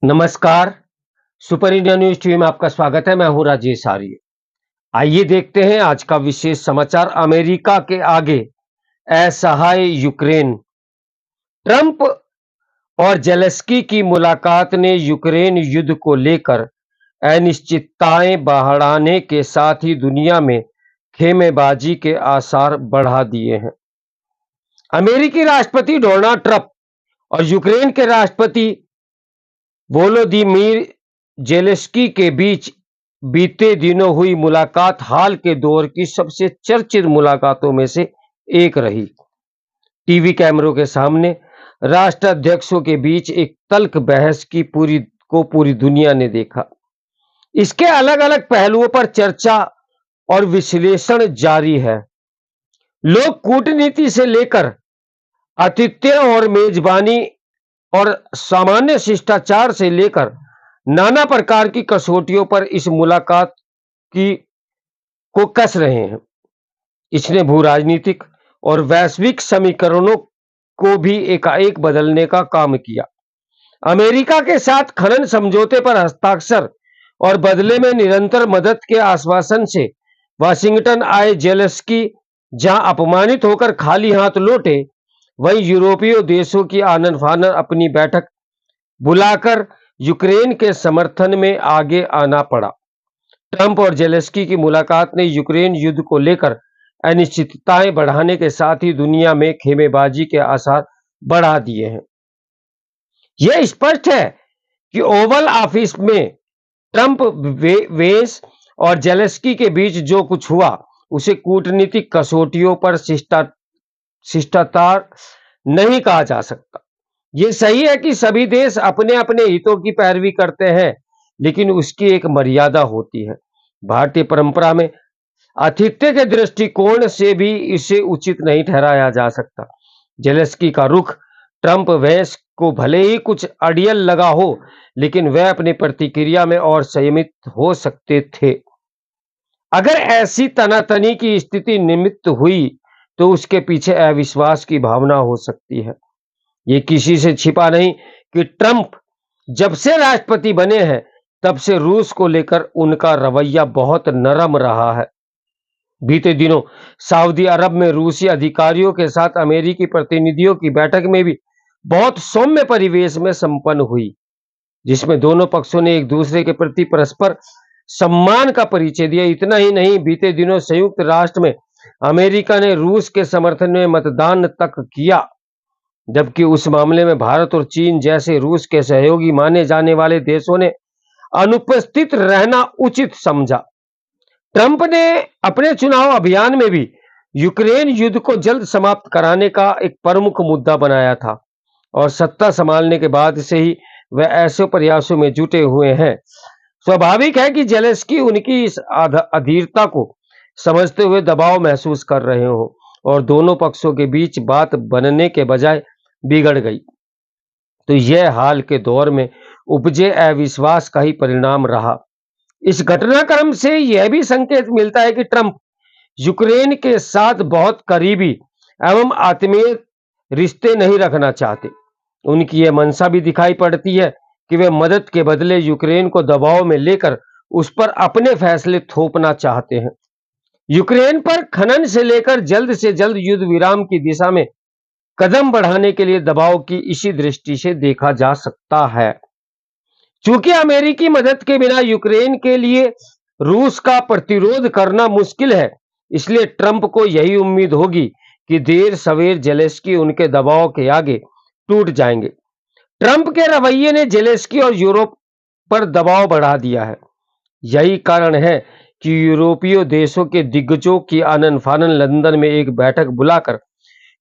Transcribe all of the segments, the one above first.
नमस्कार, super India news TV में आपका स्वागत है। मैं हूं राजेश आर्य। आइए देखते हैं आज का विशेष समाचार। अमेरिका के आगे असहाय यूक्रेन। ट्रंप और जेलेंस्की की मुलाकात ने यूक्रेन युद्ध को लेकर अनिश्चितताएं बढ़ाने के साथ ही दुनिया में खेमेबाजी के आसार बढ़ा दिए हैं। अमेरिकी राष्ट्रपति डोनाल्ड ट्रंप और यूक्रेन के राष्ट्रपति वोलोदिमीर जेलेंस्की के बीच बीते दिनों हुई मुलाकात हाल के दौर की सबसे चर्चित मुलाकातों में से एक रही। टीवी कैमरों के सामने राष्ट्राध्यक्षों के बीच एक तल्ख बहस की पूरी दुनिया ने देखा। इसके अलग-अलग पहलुओं पर चर्चा और विश्लेषण जारी है। लोग कूटनीति से लेकर आतिथ्य और मेजबानी और सामान्य शिष्टाचार से लेकर नाना प्रकार की कसौटियों पर इस मुलाकात की को कस रहे हैं। इसने भू राजनीतिक और वैश्विक समीकरणों को भी एकाएक बदलने का काम किया। अमेरिका के साथ खनन समझौते पर हस्ताक्षर और बदले में निरंतर मदद के आश्वासन से वाशिंगटन आए जेलेंस्की जहां अपमानित होकर खाली हाथ लौटे, वहीं यूरोपीय देशों की आनन फानन अपनी बैठक बुलाकर यूक्रेन के समर्थन में आगे आना पड़ा। ट्रंप और जेलेंस्की की मुलाकात ने यूक्रेन युद्ध को लेकर अनिश्चितताएं बढ़ाने के साथ ही दुनिया में खेमेबाजी के आसार बढ़ा दिए हैं। यह स्पष्ट है कि ओवल ऑफिस में ट्रंप वेंस और जेलेंस्की के बीच जो कुछ हुआ उसे कूटनीतिक कसौटियों पर शिष्टाचार नहीं कहा जा सकता। यह सही है कि सभी देश अपने अपने हितों की पैरवी करते हैं, लेकिन उसकी एक मर्यादा होती है। भारतीय परंपरा में आतिथ्य के दृष्टिकोण से भी इसे उचित नहीं ठहराया जा सकता। जेलेंस्की का रुख ट्रंप वेंस को भले ही कुछ अड़ियल लगा हो, लेकिन वह अपनी प्रतिक्रिया में और संयमित हो सकते थे। अगर ऐसी तनातनी की स्थिति निमित्त हुई तो उसके पीछे अविश्वास की भावना हो सकती है। ये किसी से छिपा नहीं कि ट्रंप जब से राष्ट्रपति बने हैं तब से रूस को लेकर उनका रवैया बहुत नरम रहा है। बीते दिनों सऊदी अरब में रूसी अधिकारियों के साथ अमेरिकी प्रतिनिधियों की बैठक में भी बहुत सौम्य परिवेश में संपन्न हुई, जिसमें दोनों पक्षों ने एक दूसरे के प्रति परस्पर सम्मान का परिचय दिया। इतना ही नहीं, बीते दिनों संयुक्त राष्ट्र में अमेरिका ने रूस के समर्थन में मतदान तक किया, जबकि उस मामले में भारत और चीन जैसे रूस के सहयोगी माने जाने वाले देशों ने अनुपस्थित रहना उचित समझा। ट्रंप ने अपने चुनाव अभियान में भी यूक्रेन युद्ध को जल्द समाप्त कराने का एक प्रमुख मुद्दा बनाया था और सत्ता संभालने के बाद से ही वह ऐसे प्रयासों में जुटे हुए हैं। स्वाभाविक है कि जेलेंस्की उनकी इस अधीरता को समझते हुए दबाव महसूस कर रहे हो और दोनों पक्षों के बीच बात बनने के बजाय बिगड़ गई। तो यह हाल के दौर में उपजे अविश्वास का ही परिणाम रहा। इस घटनाक्रम से यह भी संकेत मिलता है कि ट्रंप यूक्रेन के साथ बहुत करीबी एवं आत्मीय रिश्ते नहीं रखना चाहते। उनकी यह मंशा भी दिखाई पड़ती है कि वे मदद के बदले यूक्रेन को दबाव में लेकर उस पर अपने फैसले थोपना चाहते हैं। यूक्रेन पर खनन से लेकर जल्द से जल्द युद्ध विराम की दिशा में कदम बढ़ाने के लिए दबाव की इसी दृष्टि से देखा जा सकता है। चूंकि अमेरिकी मदद के बिना यूक्रेन के लिए रूस का प्रतिरोध करना मुश्किल है, इसलिए ट्रंप को यही उम्मीद होगी कि देर सवेर जेलेंस्की उनके दबाव के आगे टूट जाएंगे। ट्रंप के रवैये ने जेलेंस्की और यूरोप पर दबाव बढ़ा दिया है। यही कारण है कि यूरोपीय देशों के दिग्गजों की आनन फानन लंदन में एक बैठक बुलाकर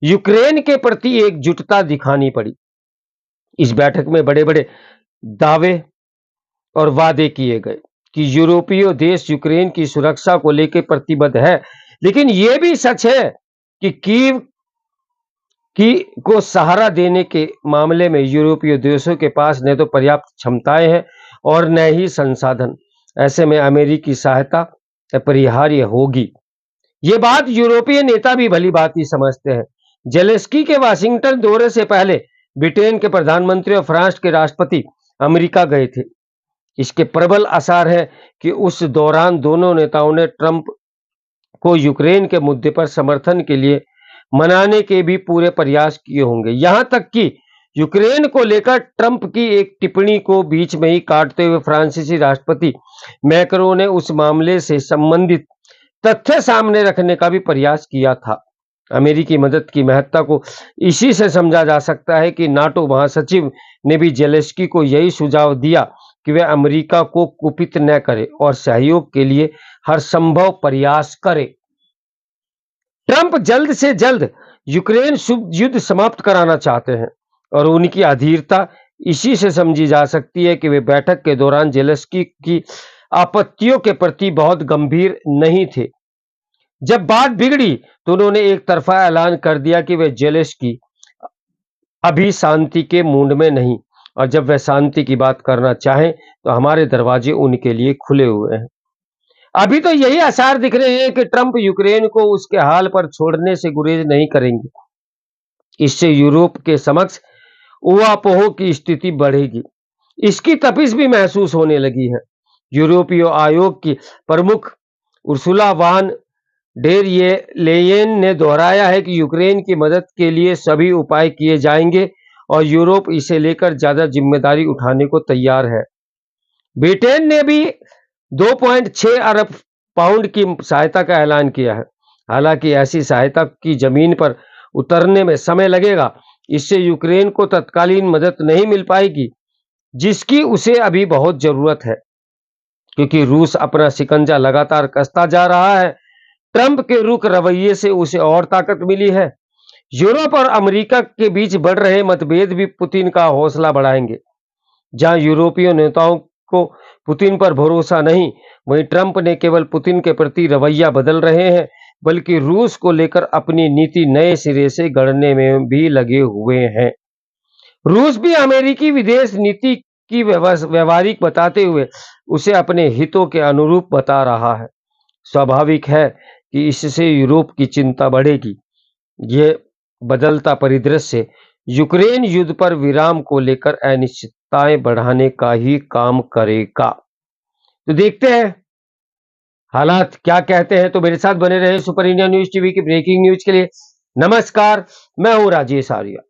यूक्रेन के प्रति एकजुटता दिखानी पड़ी। इस बैठक में बड़े-बड़े दावे और वादे किए गए कि यूरोपीय देश यूक्रेन की सुरक्षा को लेकर प्रतिबद्ध है, लेकिन यह भी सच है कि कीव को सहारा देने के मामले में यूरोपीय देशों के पास न तो पर्याप्त क्षमताएं हैं और न ही संसाधन। ऐसे में अमेरिकी सहायता अपरिहार्य होगी। ये बात यूरोपीय नेता भी भली भांति समझते हैं। जेलेंस्की के वाशिंगटन दौरे से पहले ब्रिटेन के प्रधानमंत्री और फ्रांस के राष्ट्रपति अमेरिका गए थे। इसके प्रबल आसार है कि उस दौरान दोनों नेताओं ने ट्रंप को यूक्रेन के मुद्दे पर समर्थन के लिए मनाने के भी पूरे प्रयास किए होंगे। यहां तक कि यूक्रेन को लेकर ट्रंप की एक टिप्पणी को बीच में ही काटते हुए फ्रांसीसी राष्ट्रपति मैक्रों ने उस मामले से संबंधित तथ्य सामने रखने का भी प्रयास किया था। अमेरिकी मदद की महत्ता को इसी से समझा जा सकता है कि नाटो महासचिव ने भी जेलेंस्की को यही सुझाव दिया कि वे अमेरिका को कुपित न करे और सहयोग के लिए हर संभव प्रयास करे। ट्रंप जल्द से जल्द यूक्रेन युद्ध समाप्त कराना चाहते हैं और उनकी अधीरता इसी से समझी जा सकती है कि वे बैठक के दौरान जेलेंस्की की आपत्तियों के प्रति बहुत गंभीर नहीं थे। जब बात बिगड़ी तो उन्होंने एक तरफा ऐलान कर दिया कि वे जेलेंस्की अभी शांति के मूड में नहीं और जब वे शांति की बात करना चाहें तो हमारे दरवाजे उनके लिए खुले हुए हैं। अभी तो यही आसार दिख रहे हैं कि ट्रंप यूक्रेन को उसके हाल पर छोड़ने से गुरेज नहीं करेंगे। इससे यूरोप के समक्ष ऊहापोह की स्थिति बढ़ेगी। इसकी तपिश भी महसूस होने लगी है। यूरोपीय आयोग की प्रमुख उर्सुला वान डेर लेयेन ने दोहराया है कि यूक्रेन की मदद के लिए सभी उपाय किए जाएंगे और यूरोप इसे लेकर ज्यादा जिम्मेदारी उठाने को तैयार है। ब्रिटेन ने भी 2.6 अरब पाउंड की सहायता का ऐलान किया है। हालांकि ऐसी सहायता की जमीन पर उतरने में समय लगेगा। इससे यूक्रेन को तत्कालीन मदद नहीं मिल पाएगी जिसकी उसे अभी बहुत जरूरत है, क्योंकि रूस अपना शिकंजा लगातार कसता जा रहा है। ट्रंप के रुख रवैये से उसे और ताकत मिली है। यूरोप और अमेरिका के बीच बढ़ रहे मतभेद भी पुतिन का हौसला बढ़ाएंगे। जहां यूरोपीय नेताओं को पुतिन पर भरोसा नहीं, वहीं ट्रंप ने केवल पुतिन के प्रति रवैया बदल रहे हैं, बल्कि रूस को लेकर अपनी नीति नए सिरे से गढ़ने में भी लगे हुए हैं। रूस भी अमेरिकी विदेश नीति की व्यवहारिक बताते हुए उसे अपने हितों के अनुरूप बता रहा है। स्वाभाविक है कि इससे यूरोप की चिंता बढ़ेगी। यह बदलता परिदृश्य यूक्रेन युद्ध पर विराम को लेकर अनिश्चितताएं बढ़ाने का ही काम करेगा। तो देखते हैं हालात क्या कहते हैं। तो मेरे साथ बने रहे सुपर इंडिया न्यूज टीवी की ब्रेकिंग न्यूज के लिए। नमस्कार, मैं हूं राजेश आर्या।